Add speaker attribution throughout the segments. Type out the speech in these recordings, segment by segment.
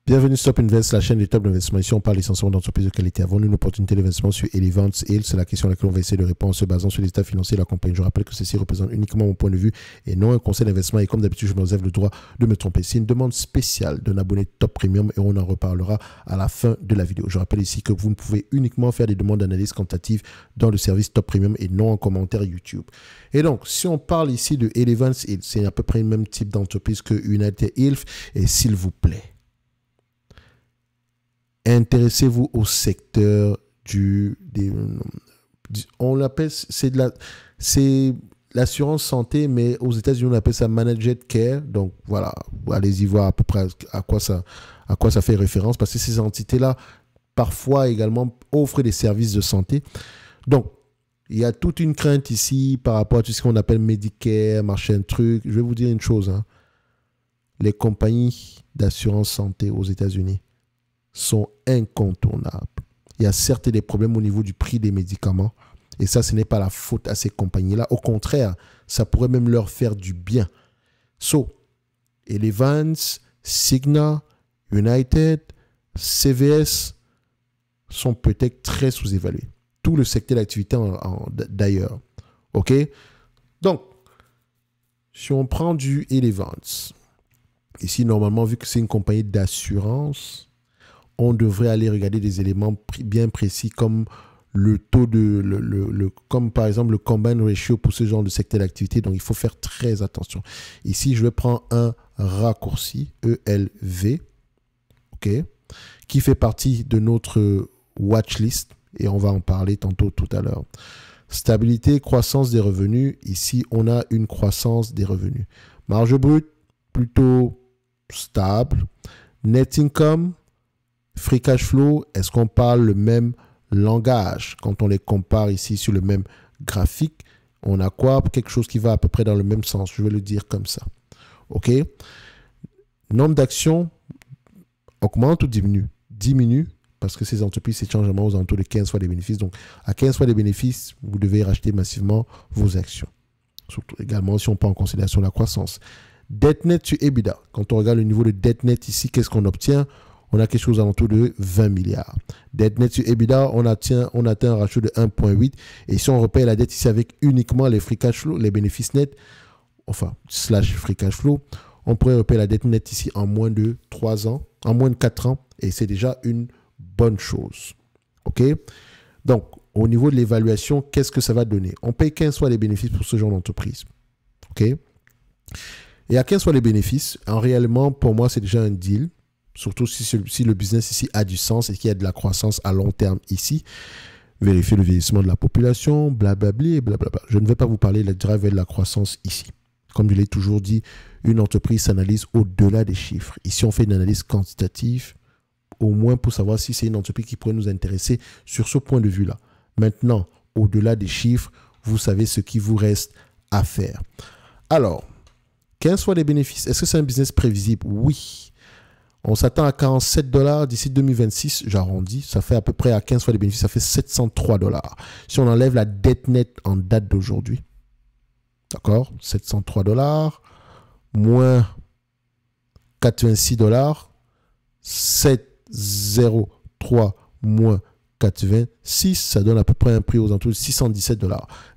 Speaker 1: Bienvenue sur Top Invest, la chaîne des top d'investissement. Ici, on parle essentiellement d'entreprises de qualité. Avons-nous une opportunité d'investissement sur Elevance Hill? C'est la question à laquelle on va essayer de répondre en se basant sur les états financiers de la compagnie. Je rappelle que ceci représente uniquement mon point de vue et non un conseil d'investissement. Et comme d'habitude, je me réserve le droit de me tromper. C'est une demande spéciale d'un abonné Top Premium et on en reparlera à la fin de la vidéo. Je rappelle ici que vous ne pouvez uniquement faire des demandes d'analyse quantitative dans le service Top Premium et non en commentaire YouTube. Et donc, si on parle ici de Elevance Hill, c'est à peu près le même type d'entreprise que United Health. Et s'il vous plaît, intéressez-vous au secteur on l'appelle, c'est l'assurance santé, mais aux États-Unis, on appelle ça Managed Care. Donc voilà, allez-y voir à peu près à quoi ça fait référence, parce que ces entités-là, parfois également, offrent des services de santé. Donc, il y a toute une crainte ici par rapport à tout ce qu'on appelle Medicare, machin truc. Je vais vous dire une chose, hein. Les compagnies d'assurance santé aux États-Unis sont incontournables. Il y a certes des problèmes au niveau du prix des médicaments et ça, ce n'est pas la faute à ces compagnies-là. Au contraire, ça pourrait même leur faire du bien. So, Elevance, Cigna, United, CVS sont peut-être très sous-évalués. Tout le secteur d'activité d'ailleurs. OK? Donc, si on prend du Elevance, ici, normalement, vu que c'est une compagnie d'assurance, on devrait aller regarder des éléments bien précis comme le taux comme par exemple le combine ratio pour ce genre de secteur d'activité. Donc, il faut faire très attention. Ici, je vais prendre un raccourci, ELV, OK, qui fait partie de notre watchlist et on va en parler tantôt tout à l'heure. Stabilité, croissance des revenus. Ici, on a une croissance des revenus. Marge brute, plutôt stable. Net income, free cash flow, est-ce qu'on parle le même langage? Quand on les compare ici sur le même graphique, on a quoi? Quelque chose qui va à peu près dans le même sens. Je vais le dire comme ça. OK? Nombre d'actions augmente ou diminue? Diminue parce que ces entreprises s'échangent aux alentours de 15 fois les bénéfices. Donc, à 15 fois les bénéfices, vous devez racheter massivement vos actions. Surtout également si on prend en considération la croissance. Dette net sur EBITDA. Quand on regarde le niveau de dette net ici, qu'est-ce qu'on obtient? On a quelque chose aux alentours de 20 milliards. Dette nette sur EBITDA, on atteint un ratio de 1,8. Et si on repaye la dette ici avec uniquement les free cash flow, les bénéfices nets, enfin, slash free cash flow, on pourrait repayer la dette nette ici en moins de 3 ans, en moins de 4 ans. Et c'est déjà une bonne chose. OK? Donc, au niveau de l'évaluation, qu'est-ce que ça va donner? On paye 15 fois les bénéfices pour ce genre d'entreprise. OK? Et à 15 fois les bénéfices, réellement, pour moi, c'est déjà un deal. Surtout si le business ici a du sens et qu'il y a de la croissance à long terme ici. Vérifiez le vieillissement de la population, blablabla et blablabla. Je ne vais pas vous parler de la drive de la croissance ici. Comme je l'ai toujours dit, une entreprise s'analyse au-delà des chiffres. Ici, on fait une analyse quantitative, au moins pour savoir si c'est une entreprise qui pourrait nous intéresser sur ce point de vue-là. Maintenant, au-delà des chiffres, vous savez ce qu'il vous reste à faire. Alors, 15 fois les bénéfices, est-ce que c'est un business prévisible? Oui. On s'attend à 47 $ d'ici 2026, j'arrondis. Ça fait à peu près à 15 fois les bénéfices, ça fait 703 $. Si on enlève la dette nette en date d'aujourd'hui, d'accord, 703 $, moins 86 $, 703 moins 86, ça donne à peu près un prix aux alentours de 617 $.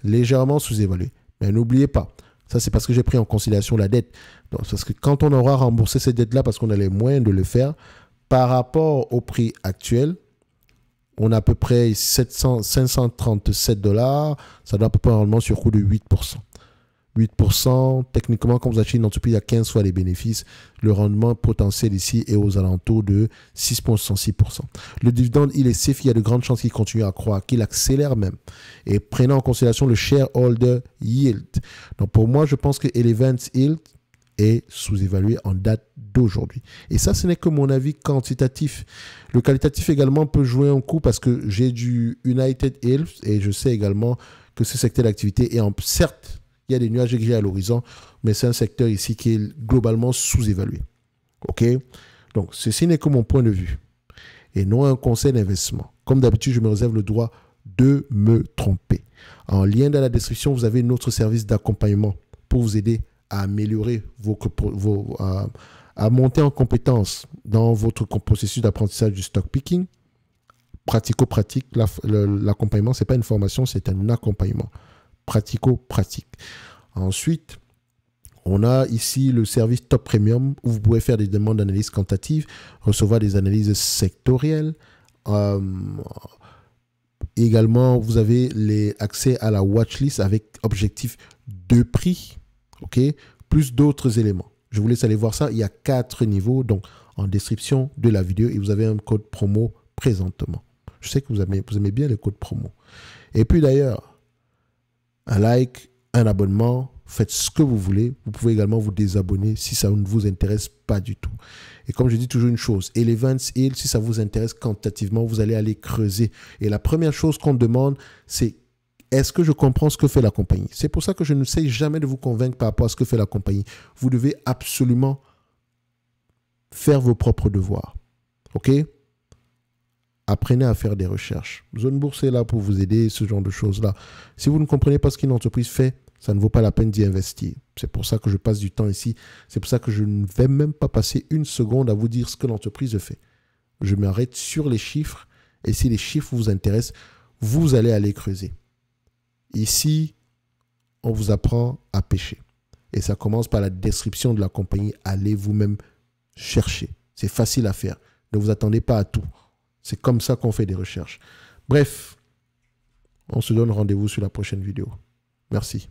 Speaker 1: Légèrement sous-évalué. Mais n'oubliez pas, ça, c'est parce que j'ai pris en considération la dette. Donc, parce que quand on aura remboursé cette dette-là, parce qu'on a les moyens de le faire, par rapport au prix actuel, on a à peu près 537 $. Ça donne à peu près un rendement sur coût de 8%. 8%, techniquement, quand vous achetez une entreprise à 15 fois les bénéfices, le rendement potentiel ici est aux alentours de 6,66%. Le dividende, il est safe, il y a de grandes chances qu'il continue à croître, qu'il accélère même. Et prenant en considération le shareholder yield. Donc pour moi, je pense que Elevance Yield est sous-évalué en date d'aujourd'hui. Et ça, ce n'est que mon avis quantitatif. Le qualitatif également peut jouer un coup parce que j'ai du United Health et je sais également que ce secteur d'activité est certes, il y a des nuages gris à l'horizon, mais c'est un secteur ici qui est globalement sous-évalué. OK? Donc, ceci n'est que mon point de vue et non un conseil d'investissement. Comme d'habitude, je me réserve le droit de me tromper. En lien dans la description, vous avez notre service d'accompagnement pour vous aider à améliorer à monter en compétence dans votre processus d'apprentissage du stock picking. Pratico-pratique, l'accompagnement, ce n'est pas une formation, c'est un accompagnement. Pratico-pratique. Ensuite, on a ici le service Top Premium où vous pouvez faire des demandes d'analyse quantitative, recevoir des analyses sectorielles. Également, vous avez accès à la watchlist avec objectif de prix, ok, plus d'autres éléments. Je vous laisse aller voir ça. Il y a 4 niveaux, donc en description de la vidéo, et vous avez un code promo présentement. Je sais que vous aimez bien les codes promo. Et puis d'ailleurs, un like, un abonnement, faites ce que vous voulez. Vous pouvez également vous désabonner si ça ne vous intéresse pas du tout. Et comme je dis toujours une chose, Elevance Hill, si ça vous intéresse quantitativement, vous allez aller creuser. Et la première chose qu'on demande, c'est est-ce que je comprends ce que fait la compagnie? C'est pour ça que je ne sais jamais de vous convaincre par rapport à ce que fait la compagnie. Vous devez absolument faire vos propres devoirs. OK? Apprenez à faire des recherches. Zone Bourse est là pour vous aider, ce genre de choses-là. Si vous ne comprenez pas ce qu'une entreprise fait, ça ne vaut pas la peine d'y investir. C'est pour ça que je passe du temps ici. C'est pour ça que je ne vais même pas passer une seconde à vous dire ce que l'entreprise fait. Je m'arrête sur les chiffres et si les chiffres vous intéressent, vous allez aller creuser. Ici, on vous apprend à pêcher. Et ça commence par la description de la compagnie. Allez vous-même chercher. C'est facile à faire. Ne vous attendez pas à tout. C'est comme ça qu'on fait des recherches. Bref, on se donne rendez-vous sur la prochaine vidéo. Merci.